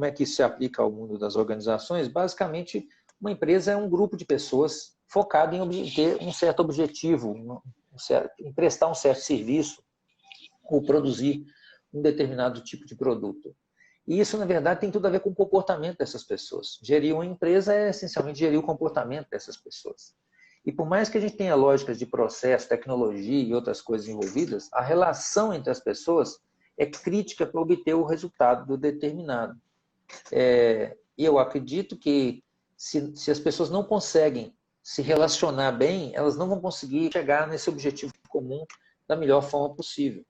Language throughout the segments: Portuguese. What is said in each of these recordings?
como é que isso se aplica ao mundo das organizações, basicamente, uma empresa é um grupo de pessoas focado em ter um certo objetivo, em prestar um certo serviço ou produzir um determinado tipo de produto. E isso, na verdade, tem tudo a ver com o comportamento dessas pessoas. Gerir uma empresa é essencialmente gerir o comportamento dessas pessoas. E por mais que a gente tenha lógicas de processo, tecnologia e outras coisas envolvidas, a relação entre as pessoas é crítica para obter o resultado do determinado. E eu acredito que se as pessoas não conseguem se relacionar bem, elas não vão conseguir chegar nesse objetivo comum da melhor forma possível.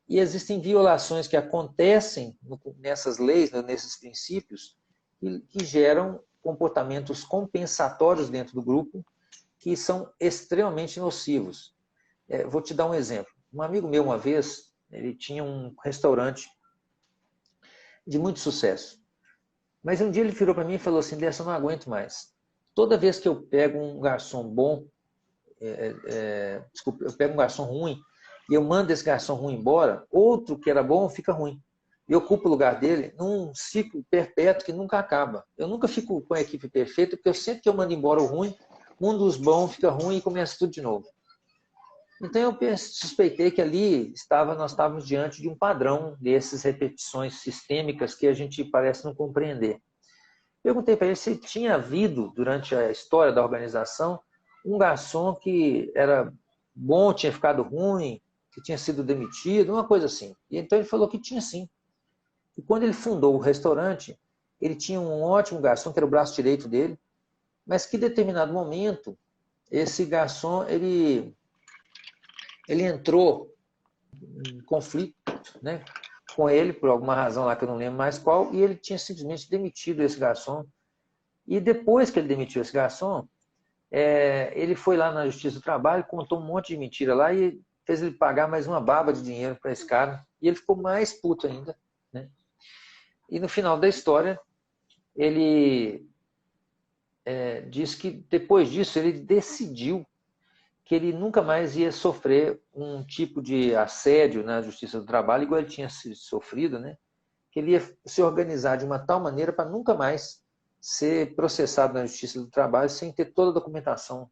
E existem violações que acontecem nessas leis, nesses princípios, que geram comportamentos compensatórios dentro do grupo que são extremamente nocivos. Vou te dar um exemplo. Um amigo meu, uma vez, ele tinha um restaurante de muito sucesso. Mas um dia ele virou para mim e falou assim, Décio, eu não aguento mais. Toda vez que eu pego um garçom bom, desculpa, eu pego um garçom ruim, e eu mando esse garçom ruim embora, outro que era bom fica ruim. E eu ocupo o lugar dele num ciclo perpétuo que nunca acaba. Eu nunca fico com a equipe perfeita, porque eu sempre que eu mando embora o ruim, um dos bons fica ruim e começa tudo de novo. Então eu suspeitei que ali nós estávamos diante de um padrão dessas repetições sistêmicas que a gente parece não compreender. Perguntei para ele se tinha havido, durante a história da organização, um garçom que era bom, tinha ficado ruim, que tinha sido demitido, uma coisa assim. E então ele falou que tinha sim. E quando ele fundou o restaurante, ele tinha um ótimo garçom, que era o braço direito dele, mas que em determinado momento, esse garçom, ele entrou em conflito, né, com ele, por alguma razão lá que eu não lembro mais qual, e ele tinha simplesmente demitido esse garçom. E depois que ele demitiu esse garçom, ele foi lá na Justiça do Trabalho, contou um monte de mentira lá e fez ele pagar mais uma baba de dinheiro para esse cara. E ele ficou mais puto ainda, né? E no final da história, ele disse que depois disso ele decidiu que ele nunca mais ia sofrer um tipo de assédio na Justiça do Trabalho, igual ele tinha sofrido, né? Que ele ia se organizar de uma tal maneira para nunca mais ser processado na Justiça do Trabalho sem ter toda a documentação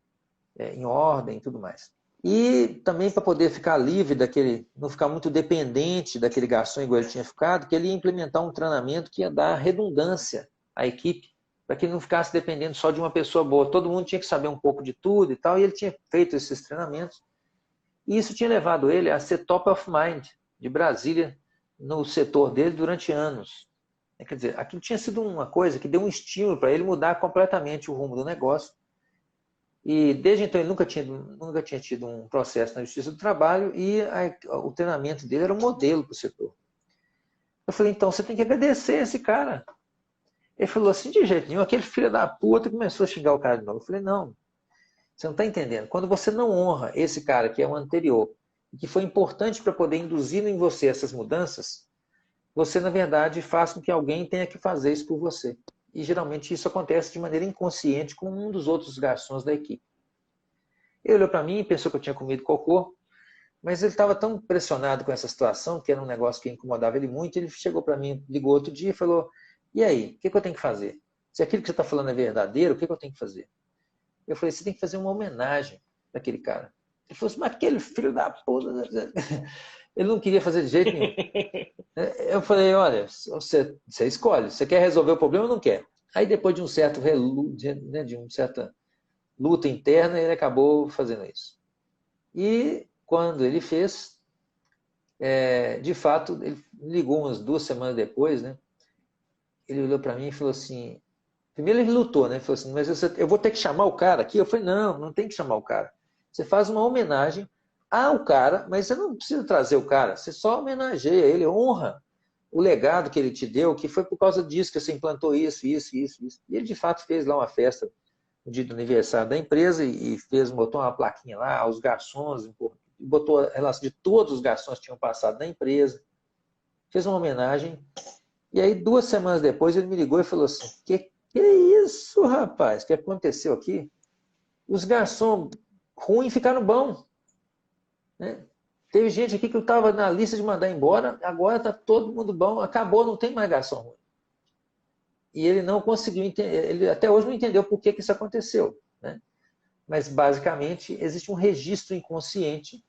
em ordem e tudo mais. E também para poder ficar livre daquele, não ficar muito dependente daquele garçom igual ele tinha ficado, que ele ia implementar um treinamento que ia dar redundância à equipe, para que não ficasse dependendo só de uma pessoa boa. Todo mundo tinha que saber um pouco de tudo e tal, e ele tinha feito esses treinamentos. E isso tinha levado ele a ser top of mind de Brasília no setor dele durante anos. Quer dizer, aquilo tinha sido uma coisa que deu um estímulo para ele mudar completamente o rumo do negócio. E desde então ele nunca tinha tido um processo na Justiça do Trabalho e o treinamento dele era um modelo para o setor. Eu falei, então você tem que agradecer esse cara. Ele falou assim, de jeito nenhum, aquele filho da puta começou a xingar o cara de novo. Eu falei, não, você não está entendendo. Quando você não honra esse cara que é o anterior, e que foi importante para poder induzir em você essas mudanças, você, na verdade, faz com que alguém tenha que fazer isso por você. E geralmente isso acontece de maneira inconsciente com um dos outros garçons da equipe. Ele olhou para mim e pensou que eu tinha comido cocô, mas ele estava tão pressionado com essa situação, que era um negócio que incomodava ele muito, ele chegou para mim, ligou outro dia e falou, e aí, o que eu tenho que fazer? Se aquilo que você está falando é verdadeiro, o que eu tenho que fazer? Eu falei, você tem que fazer uma homenagem daquele cara. Ele falou assim, mas aquele filho da puta... Ele não queria fazer de jeito nenhum. Eu falei, olha, você escolhe, você quer resolver o problema ou não quer? Aí depois de um certo de uma certa luta interna, ele acabou fazendo isso. E quando ele fez, de fato, ele ligou umas 2 semanas depois, né? Ele olhou para mim e falou assim, primeiro ele lutou, né? Ele falou assim, mas eu vou ter que chamar o cara aqui? Eu falei, não, não tem que chamar o cara. Você faz uma homenagem ao cara, mas você não precisa trazer o cara, você só homenageia ele, honra o legado que ele te deu, que foi por causa disso que você implantou isso. E ele, de fato, fez lá uma festa no dia do aniversário da empresa e botou uma plaquinha lá, os garçons, botou a relação de todos os garçons que tinham passado na empresa, fez uma homenagem. E aí, 2 semanas depois, ele me ligou e falou assim, que é isso, rapaz? O que aconteceu aqui? Os garçons ruins ficaram bons. Né? Teve gente aqui que eu estava na lista de mandar embora, agora está todo mundo bom, acabou, não tem mais garçom ruim. e ele não conseguiu entender, ele até hoje não entendeu por que isso aconteceu, né? Mas, basicamente, existe um registro inconsciente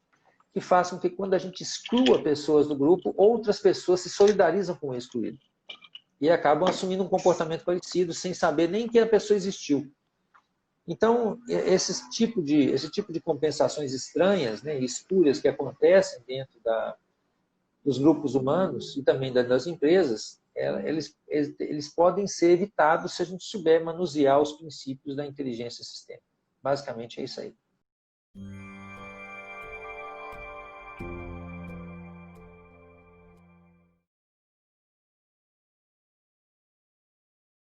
que faz com que, quando a gente exclua pessoas do grupo, outras pessoas se solidarizam com o excluído e acabam assumindo um comportamento parecido, sem saber nem que a pessoa existiu. Então, esse tipo de compensações estranhas, né, espúrias que acontecem dentro dos grupos humanos e também das empresas, eles podem ser evitados se a gente souber manusear os princípios da inteligência sistêmica. Basicamente é isso aí.